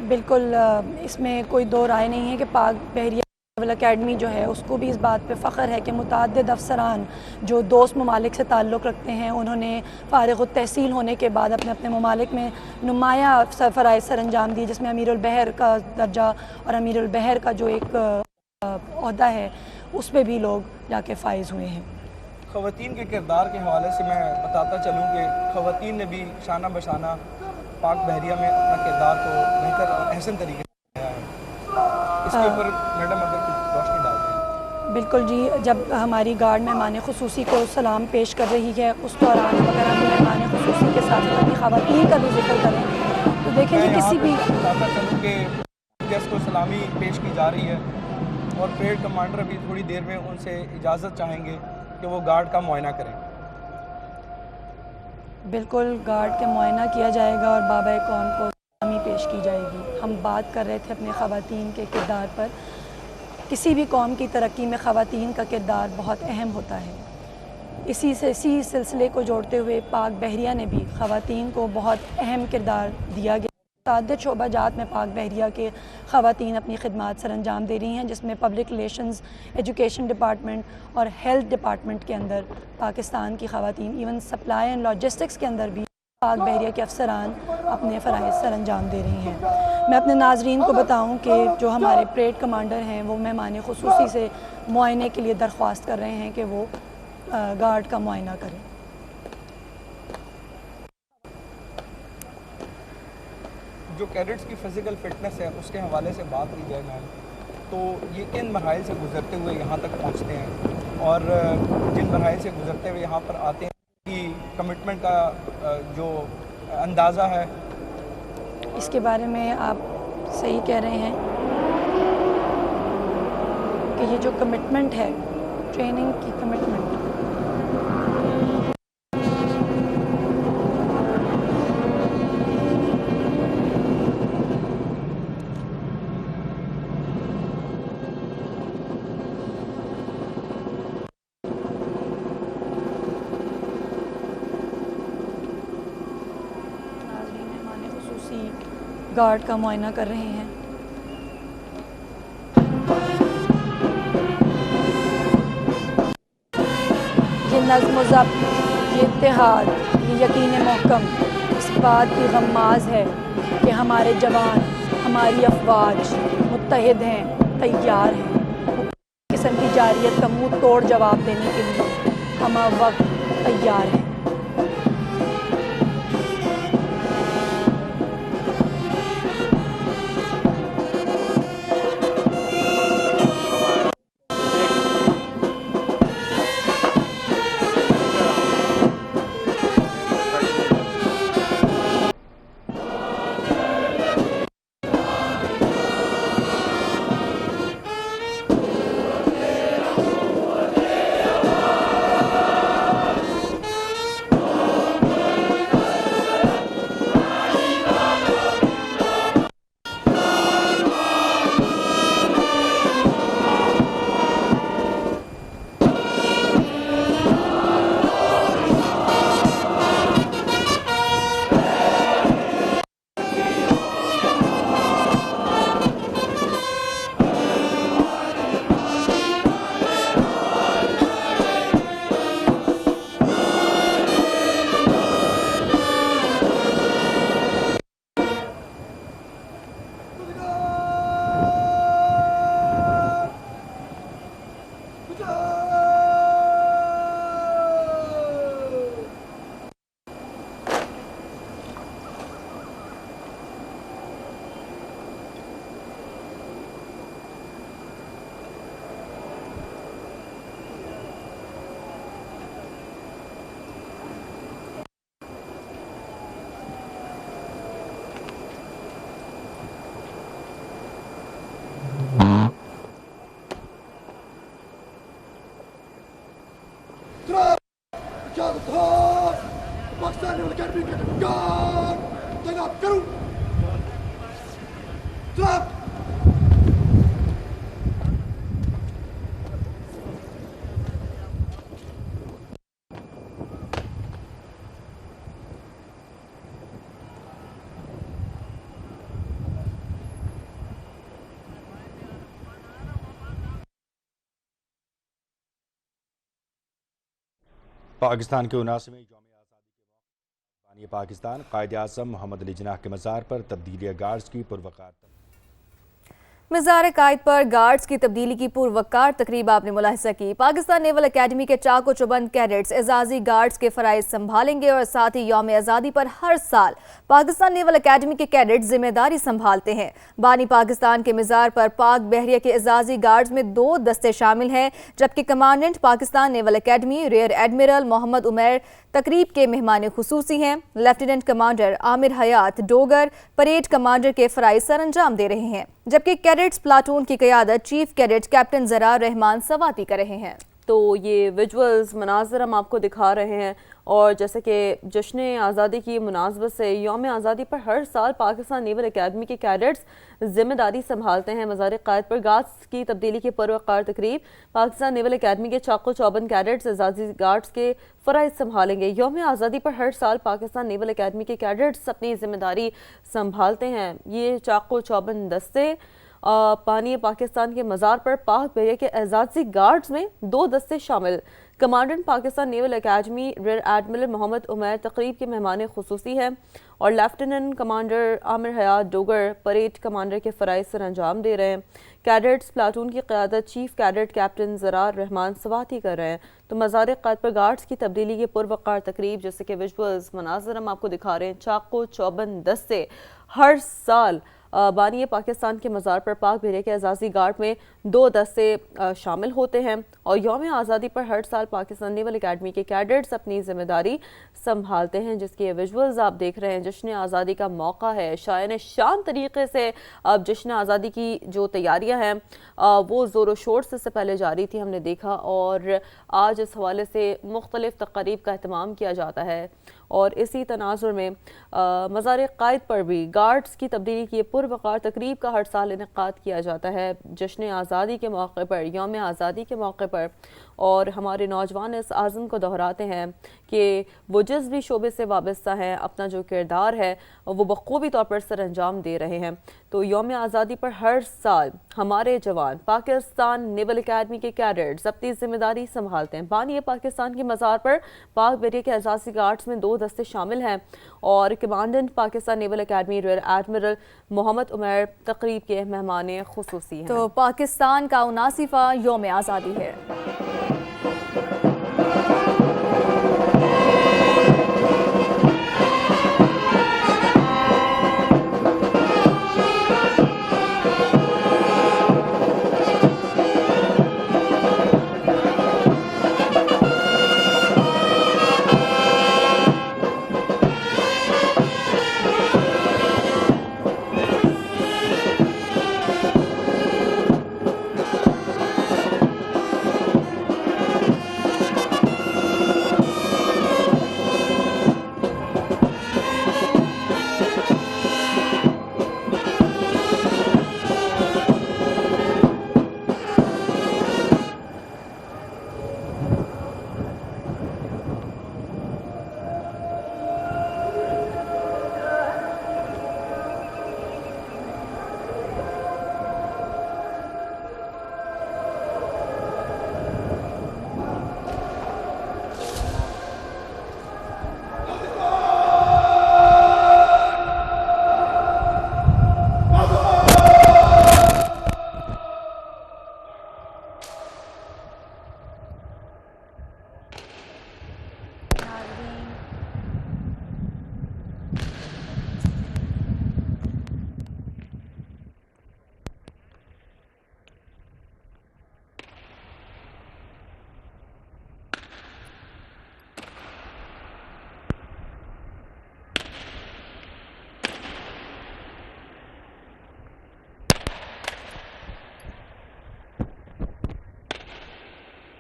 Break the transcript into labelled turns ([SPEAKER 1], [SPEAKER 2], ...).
[SPEAKER 1] बिल्कुल इसमें कोई दो राय नहीं है कि पाक बहरिया नेवल अकेडमी जो है उसको भी इस बात पे फ़ख्र है कि मुतअद्दिद अफसरान जो दोस्त ममालिक से ताल्लुक़ रखते हैं उन्होंने फ़ारिग़ तहसील होने के बाद अपने अपने ममालिक में नुमाया फ़राइज़ सर अंजाम दिए, जिसमें अमीरुल बहर का दर्जा और अमीरुल बहर का जो एक ओहदा है उस पर भी लोग जाके फ़ाइज़ हुए हैं।
[SPEAKER 2] ख़वातीन के किरदार के हवाले से मैं बताता चलूँ कि ख़वातीन ने भी शाना बशाना पाक बहरिया में अपना किरदार को बेहतर और अहसन तरीके से किया है। इसके ऊपर मैडम अगर कुछ रोशनी डाल दें।
[SPEAKER 1] बिल्कुल जी, जब हमारी गार्ड मेहमान खुसूसी को सलाम पेश कर रही है उस दौरान अगर हम मेहमान खुसूसी के साथ अपनी ख़वातीन का भी जिक्र करें तो देखें जी किसी भी
[SPEAKER 2] बताता चलूँ कि गेस्ट को सलामी पेश की जा रही है और परेड कमांडर अभी थोड़ी देर में उनसे इजाज़त चाहेंगे कि वो गार्ड का मुआयना करें।
[SPEAKER 1] बिल्कुल गार्ड का मुआयना किया जाएगा और बाबा कौम को सलामी पेश की जाएगी। हम बात कर रहे थे अपने ख़वातीन के किरदार पर। किसी भी कौम की तरक्की में ख़वातीन का किरदार बहुत अहम होता है। इसी सिलसिले को जोड़ते हुए पाक बहरिया ने भी ख़वातीन को बहुत अहम किरदार दिया गया। मुतअद्दिद शोबाजात में पाक बहरिया के ख़वातीन अपनी खिदमात सर अंजाम दे रही हैं, जिसमें पब्लिक रिलेशंस, एजुकेशन डिपार्टमेंट और हेल्थ डिपार्टमेंट के अंदर पाकिस्तान की ख़वातीन, इवन सप्लाई एंड लॉजिस्टिक्स के अंदर भी पाक बहरिया के अफसरान अपने फ़राइज़ सर अंजाम दे रही हैं। मैं अपने नाज़रीन को बताऊं कि जो हमारे परेड कमांडर हैं वो मेहमान खुसूसी से मुआयने के लिए दरख्वास्त कर रहे हैं कि वो गार्ड का मुआयना करें।
[SPEAKER 2] जो कैडेट्स की फ़िज़िकल फ़िटनेस है उसके हवाले से बात की जाए मैम, तो ये किन मराइल से गुज़रते हुए यहाँ तक पहुँचते हैं और जिन मराइल से गुज़रते हुए यहाँ पर आते हैं कि कमिटमेंट का जो अंदाज़ा है।
[SPEAKER 1] इसके बारे में आप सही कह रहे हैं कि ये जो कमिटमेंट है, ट्रेनिंग की कमिटमेंट, गार्ड का मुआयना कर रहे हैं। ये नज़्म व ज़ब्त, ये इत्तेहाद, ये यकीन महकम इस बात की गम्माज़ है कि हमारे जवान, हमारी अफवाज मुत्तहिद हैं, तैयार हैं। किस्म की जारियत का मुँह तोड़ जवाब देने के लिए हम वक्त तैयार हैं।
[SPEAKER 3] पाकिस्तान नेवल अकेडमी के गार्ड तैनात करूं।
[SPEAKER 4] पाकिस्तान के 79वें यौम आज़ादी के पाकिस्तान कायद आज़म मोहम्मद अली जिन्नाह के मज़ार पर तब्दीली गार्ड्स की पुरवकार
[SPEAKER 5] मज़ार कायद पर गार्ड्स की तब्दीली की पुरवकार तकरीब आपने मुलाहिजा की। पाकिस्तान नेवल अकेडमी के चाको चौबंद कैडेट्स एजाजी गार्ड्स के फ़राइज़ संभालेंगे और साथ ही यौम आज़ादी पर हर साल पाकिस्तान नेवल अकेडमी के कैडेट्स जिम्मेदारी संभालते हैं। बानी पाकिस्तान के मज़ार पर पाक बहरिया के एजाजी गार्ड्स में 2 दस्ते शामिल हैं, जबकि commandant Pakistan naval academy rear admiral Mohammad Umair तकरीब के मेहमान खुसूसी हैं। Lieutenant commander Aamir Hayat Dogar parade commander के फ़राइज़ सर अंजाम दे रहे हैं, जबकि कैडेट्स प्लाटून की क़यादत chief cadet captain Zarar Rehman Swati कर रहे हैं।
[SPEAKER 6] तो ये विजुअल्स मनाज़र हम आपको दिखा रहे हैं और जैसे कि जश्न आज़ादी की मुनासबत से यौम आज़ादी पर हर साल पाकिस्तान नेवल अकेडमी के कैडेट्स जिम्मेदारी संभालते हैं। मज़ार कायद पर गार्ड्स की तब्दीली की पुरवकार तकरीब पाकिस्तान नेवल अकेडमी के चाको चौबंद कैडेट्स एजाजी गार्ड्स के फ़राइज़ संभालेंगे। यौम आज़ादी पर हर साल पाकिस्तान नेवल अकेडमी के कैडेट्स अपनी जिम्मेदारी संभालते हैं। ये चाको चौबंद दस्ते पानी पाकिस्तान के मज़ार पर पाक बहरिया के एजाजी गार्ड्स में 2 दस्ते शामिल। Commandant Pakistan naval academy rear admiral Mohammad Umair तकरीब के मेहमान खुसूसी हैं और lieutenant commander Aamir Hayat Dogar parade commander के फ़राइज़ सर अंजाम दे रहे हैं। कैडेट्स प्लाटून की क़यादत chief cadet captain Zarar Rehman Swati कर रहे हैं। तो मज़ार कायद पर गार्ड्स की तब्दीली की पुरवकार तकरीब जैसे कि विजुअल्स मनाज़र हम आपको दिखा रहे हैं। चाको चौबंद दस्ते हर साल बानी पाकिस्तान के मज़ार पर पाक बहरिया के एजाजी गार्ड में 2 दस्ते शामिल होते हैं और यौम आज़ादी पर हर साल पाकिस्तान नेवल अकेडमी के कैडेट्स अपनी जिम्मेदारी संभालते हैं, जिसकी ये विजुअल्स आप देख रहे हैं। जश्न आज़ादी का मौका है, शान शान तरीके से अब जश्न आज़ादी की जो तैयारियां हैं वो ज़ोर शोर से पहले जारी थी, हमने देखा, और आज इस हवाले से मुख्तलिफ तक़रीब का एहतमाम किया जाता है। और इसी तनाजुर में मज़ार कायद पर भी गार्ड्स की तब्दीली की पुरवकार तकरीब का हर साल इनेकाद किया जाता है जश्न आज़ादी के मौके पर, यौम आज़ादी के मौके पर। और हमारे नौजवान इस आज़म को दोहराते हैं कि वो जिस भी शोबे से वाबस्ता हैं अपना जो किरदार है वो बखूबी तौर पर सर अंजाम दे रहे हैं। तो यौम आज़ादी पर हर साल हमारे जवान पाकिस्तान नेवल अकेडमी के कैडेट्स अपनी जिम्मेदारी संभालते हैं। बानी पाकिस्तान की मज़ार पर पाक बहरिया के एजाजी गार्ड्स में 2 दस्ते शामिल हैं और commandant Pakistan naval academy rear admiral Mohammad Umair तकरीब के मेहमान खुसूसी हैं।
[SPEAKER 5] तो पाकिस्तान का 79वां यौम आज़ादी है।